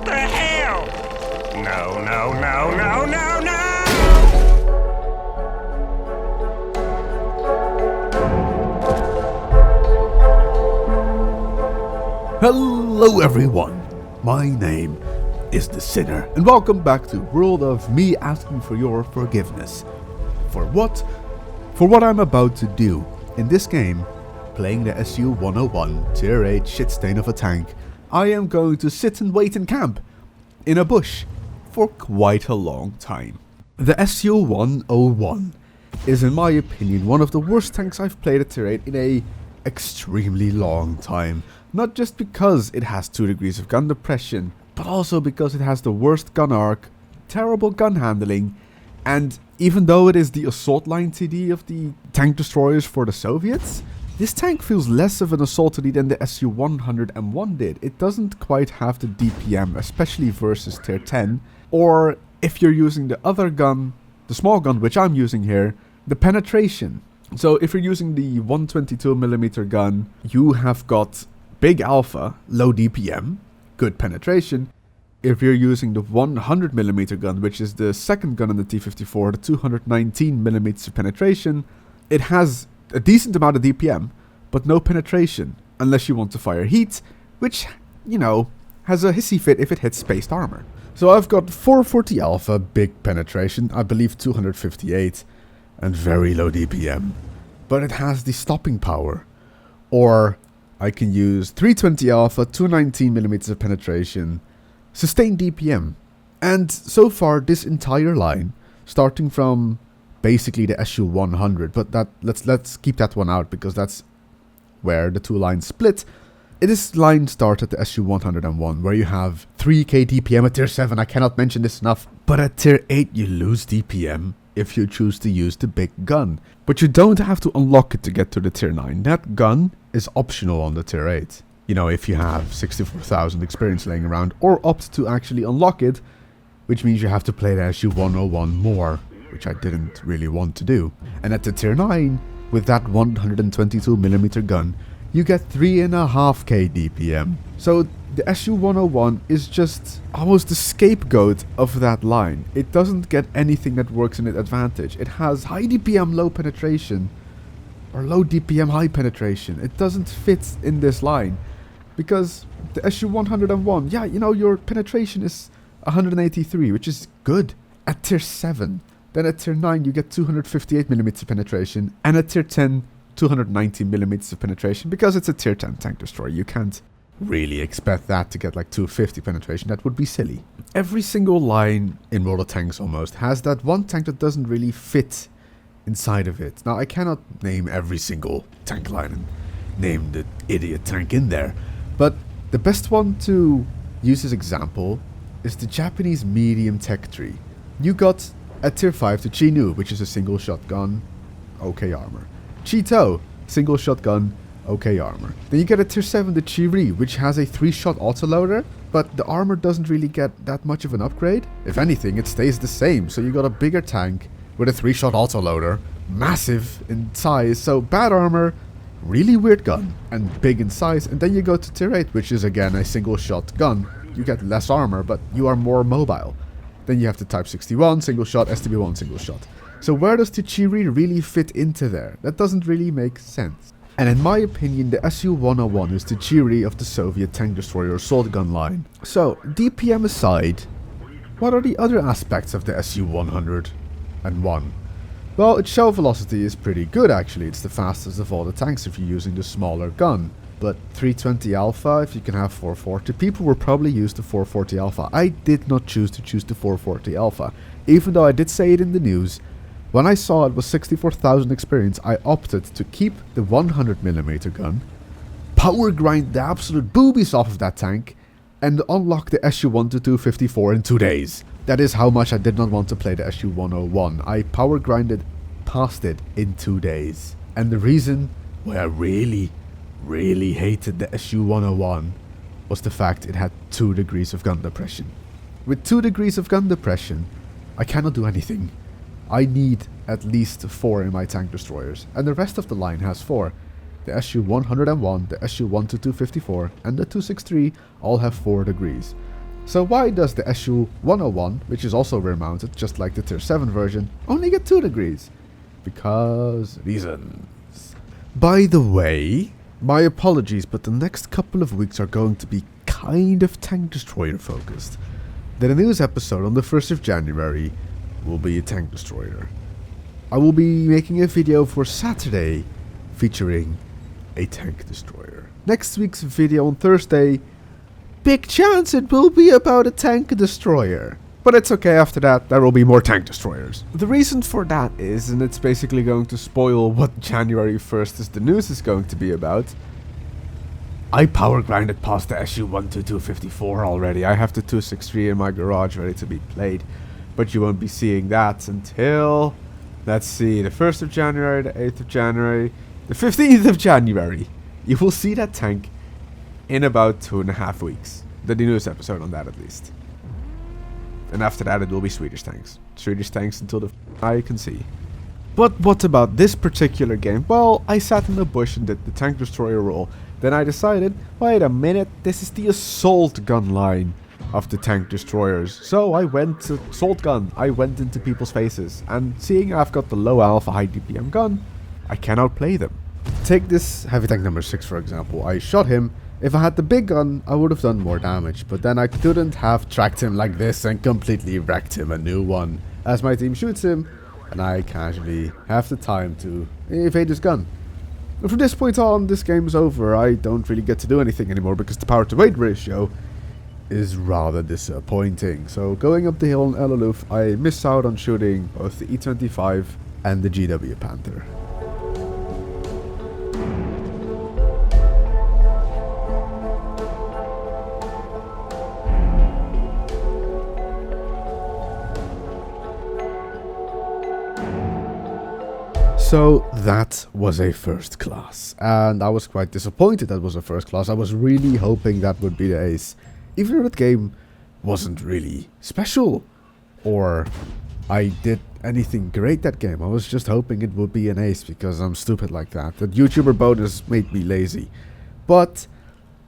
What the hell? No, no, no, no, no, no! Hello everyone, my name is The Sinner, and welcome back to World of me asking for your forgiveness. For what? For what I'm about to do. In this game, playing the SU-101 Tier 8 shitstain of a tank, I am going to sit and wait in camp, in a bush, for quite a long time. The SU-101 is in my opinion one of the worst tanks I've played at Tier 8 in a extremely long time. Not just because it has 2 degrees of gun depression, but also because it has the worst gun arc, terrible gun handling, and even though it is the assault line TD of the tank destroyers for the Soviets, this tank feels less of an assault TD than the SU-101 did. It doesn't quite have the DPM, especially versus Tier 10, or if you're using the other gun, the small gun which I'm using here, the penetration. So if you're using the 122mm gun, you have got big alpha, low DPM, good penetration. If you're using the 100mm gun, which is the second gun in the T-54, the 219mm of penetration, it has a decent amount of DPM, but no penetration, unless you want to fire heat, which, you know, has a hissy fit if it hits spaced armor. So I've got 440 alpha, big penetration, I believe 258, and very low DPM. But it has the stopping power, or I can use 320 alpha, 219mm of penetration, sustained DPM. And so far this entire line, starting from basically the SU-100, but that let's keep that one out because that's where the two lines split. This line starts at the SU-101 where you have 3k DPM at tier 7, I cannot mention this enough, but at tier 8 you lose DPM if you choose to use the big gun. But you don't have to unlock it to get to the tier 9, that gun is optional on the tier 8. You know, if you have 64,000 experience laying around, or opt to actually unlock it, which means you have to play the SU-101 more, which I didn't really want to do. And at the tier 9, with that 122mm gun, you get 3.5k DPM. So the SU-101 is just almost the scapegoat of that line. It doesn't get anything that works in its advantage. It has high DPM, low penetration, or low DPM, high penetration. It doesn't fit in this line. Because the SU-101, yeah, you know, your penetration is 183, which is good at tier 7. Then at tier 9, you get 258mm of penetration, and at tier 10, 290mm of penetration, because it's a tier 10 tank destroyer. You can't really expect that to get like 250 penetration. That would be silly. Every single line in World of Tanks almost has that one tank that doesn't really fit inside of it. Now, I cannot name every single tank line and name the idiot tank in there, but the best one to use as example is the Japanese medium tech tree. You got at tier 5 the Chi-Nu, which is a single shotgun, okay armor. Chi-To, single shotgun, okay armor. Then you get at tier 7 the Chi-Ri, which has a 3-shot autoloader, but the armor doesn't really get that much of an upgrade. If anything, it stays the same, so you got a bigger tank with a 3-shot autoloader, massive in size, so bad armor, really weird gun, and big in size. And then you go to tier 8, which is again a single shot gun. You get less armor, but you are more mobile. Then you have the Type 61, single shot, STB-1, single shot. So where does the Chi-Ri really fit into there? That doesn't really make sense. And in my opinion, the SU-101 is the Chi-Ri of the Soviet tank destroyer assault gun line. So, DPM aside, what are the other aspects of the SU-101? Well, its shell velocity is pretty good actually. It's the fastest of all the tanks if you're using the smaller gun. But 320 alpha, if you can have 440, people will probably use the 440 alpha. I did not choose the 440 alpha, even though I did say it in the news. When I saw it was 64,000 experience, I opted to keep the 100mm gun, power grind the absolute boobies off of that tank, and unlock the SU-122-54 in 2 days. That is how much I did not want to play the SU-101. I power grinded past it in 2 days. And the reason why I really hated the SU-101 was the fact it had 2 degrees of gun depression. With 2 degrees of gun depression, I cannot do anything. I need at least 4 in my tank destroyers, and the rest of the line has 4. The SU-101, the SU-122-54, and the 263 all have 4 degrees. So why does the SU-101, which is also rear mounted, just like the Tier 7 version, only get 2 degrees? Because reasons. By the way, my apologies, but the next couple of weeks are going to be kind of tank destroyer focused. The news episode on the 1st of January will be a tank destroyer. I will be making a video for Saturday featuring a tank destroyer. Next week's video on Thursday, big chance it will be about a tank destroyer. But it's okay, after that there will be more tank destroyers. The reason for that is, and it's basically going to spoil what January 1st is the news is going to be about, I power grinded past the SU-12254 already. I have the 263 in my garage ready to be played. But you won't be seeing that until, let's see, the 1st of January, the 8th of January, the 15th of January. You will see that tank in about 2.5 weeks. The news episode on that at least. And after that it will be Swedish tanks. Swedish tanks until the I can see. But what about this particular game? Well, I sat in the bush and did the tank destroyer role. Then I decided, wait a minute, this is the assault gun line of the tank destroyers. So I went to assault gun. I went into people's faces. And seeing I've got the low alpha high DPM gun, I can outplay them. Take this heavy tank number 6 for example. I shot him. If I had the big gun, I would have done more damage. But then I couldn't have tracked him like this and completely wrecked him a new one. As my team shoots him, and I casually have the time to evade his gun. And from this point on, this game is over. I don't really get to do anything anymore because the power to weight ratio is rather disappointing. So going up the hill on El Aloof, I miss out on shooting both the E25 and the GW Panther. So that was a first class, and I was quite disappointed that was a first class. I was really hoping that would be the ace, even though that game wasn't really special, or I did anything great that game. I was just hoping it would be an ace because I'm stupid like that. That YouTuber bonus made me lazy. But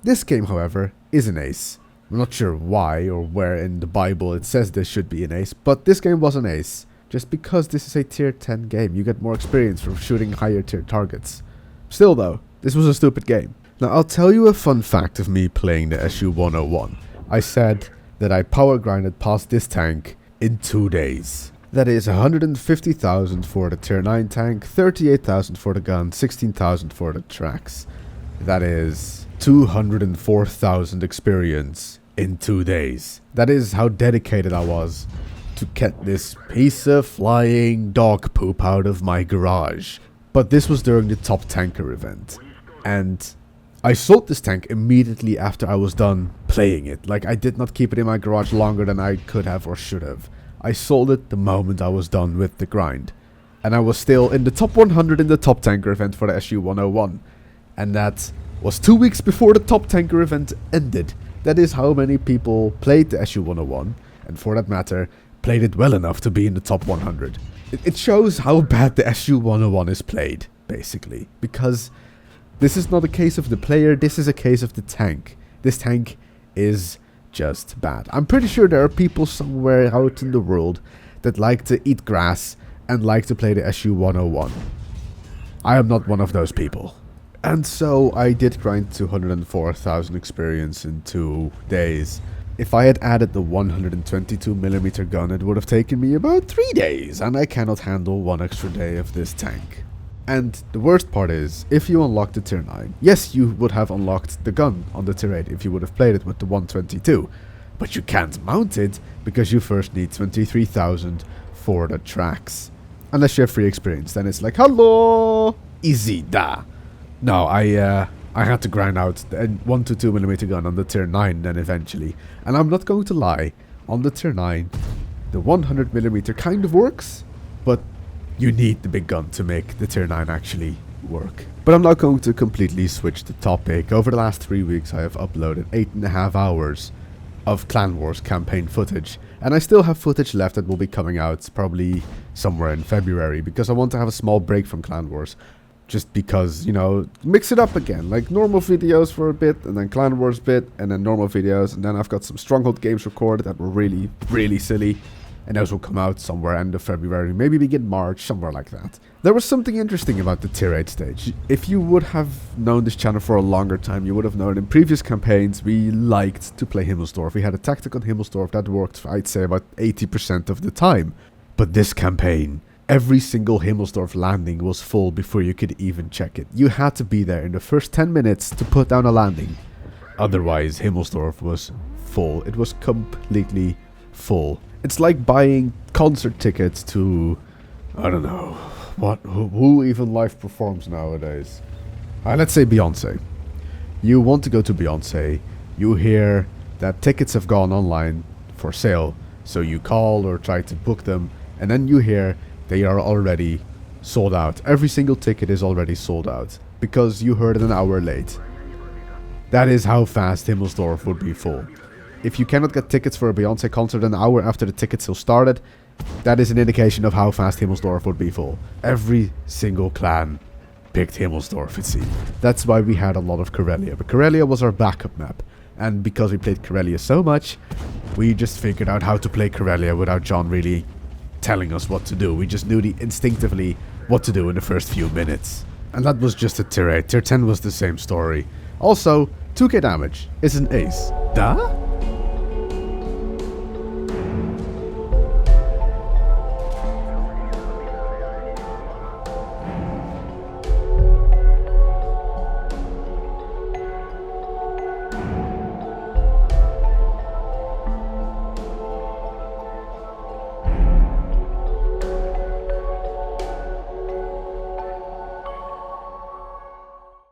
this game, however, is an ace. I'm not sure why or where in the Bible it says this should be an ace, but this game was an ace. Just because this is a tier 10 game, you get more experience from shooting higher tier targets. Still though, this was a stupid game. Now I'll tell you a fun fact of me playing the SU-101. I said that I power grinded past this tank in 2 days. That is 150,000 for the tier 9 tank, 38,000 for the gun, 16,000 for the tracks. That is 204,000 experience in 2 days. That is how dedicated I was to get this piece of flying dog poop out of my garage. But this was during the top tanker event, and I sold this tank immediately after I was done playing it. Like, I did not keep it in my garage longer than I could have or should have. I sold it the moment I was done with the grind, and I was still in the top 100 in the top tanker event for the SU-101, and that was 2 weeks before the top tanker event ended. That is how many people played the SU-101, and for that matter, played it well enough to be in the top 100. It shows how bad the SU-101 is played, basically. Because this is not a case of the player, this is a case of the tank. This tank is just bad. I'm pretty sure there are people somewhere out in the world that like to eat grass and like to play the SU-101. I am not one of those people. And so I did grind 204,000 experience in 2 days. If I had added the 122mm gun, it would have taken me about 3 days, and I cannot handle 1 extra day of this tank. And the worst part is, if you unlock the tier 9, yes, you would have unlocked the gun on the tier 8 if you would have played it with the 122, but you can't mount it because you first need 23,000 for the tracks. Unless you have free experience, then it's like, hello, easy da. No, I had to grind out the 122mm gun on the tier 9 then eventually. And I'm not going to lie, on the tier 9, the 100mm kind of works, but you need the big gun to make the tier 9 actually work. But I'm not going to completely switch the topic. Over the last 3 weeks I have uploaded 8.5 hours of Clan Wars campaign footage. And I still have footage left that will be coming out probably somewhere in February, because I want to have a small break from Clan Wars. Just because, you know, mix it up again. Like normal videos for a bit, and then Clan Wars bit, and then normal videos. And then I've got some Stronghold games recorded that were really, really silly. And those will come out somewhere end of February, maybe begin March, somewhere like that. There was something interesting about the tier 8 stage. If you would have known this channel for a longer time, you would have known in previous campaigns we liked to play Himmelsdorf. We had a tactic on Himmelsdorf that worked, I'd say, about 80% of the time. But this campaign, every single Himmelsdorf landing was full before you could even check it. You had to be there in the first 10 minutes to put down a landing. Otherwise, Himmelsdorf was full. It was completely full. It's like buying concert tickets to, I don't know, who even live performs nowadays. Let's say Beyonce. You want to go to Beyonce, you hear that tickets have gone online for sale, so you call or try to book them, and then you hear they are already sold out. Every single ticket is already sold out, because you heard it an hour late. That is how fast Himmelsdorf would be full. If you cannot get tickets for a Beyonce concert an hour after the ticket sale started, that is an indication of how fast Himmelsdorf would be full. Every single clan picked Himmelsdorf, it seemed. That's why we had a lot of Karelia. But Karelia was our backup map. And because we played Karelia so much, we just figured out how to play Karelia without John really telling us what to do. We just knew instinctively what to do in the first few minutes. And that was just a tier 8. Tier 10 was the same story. Also, 2k damage is an ace. Duh?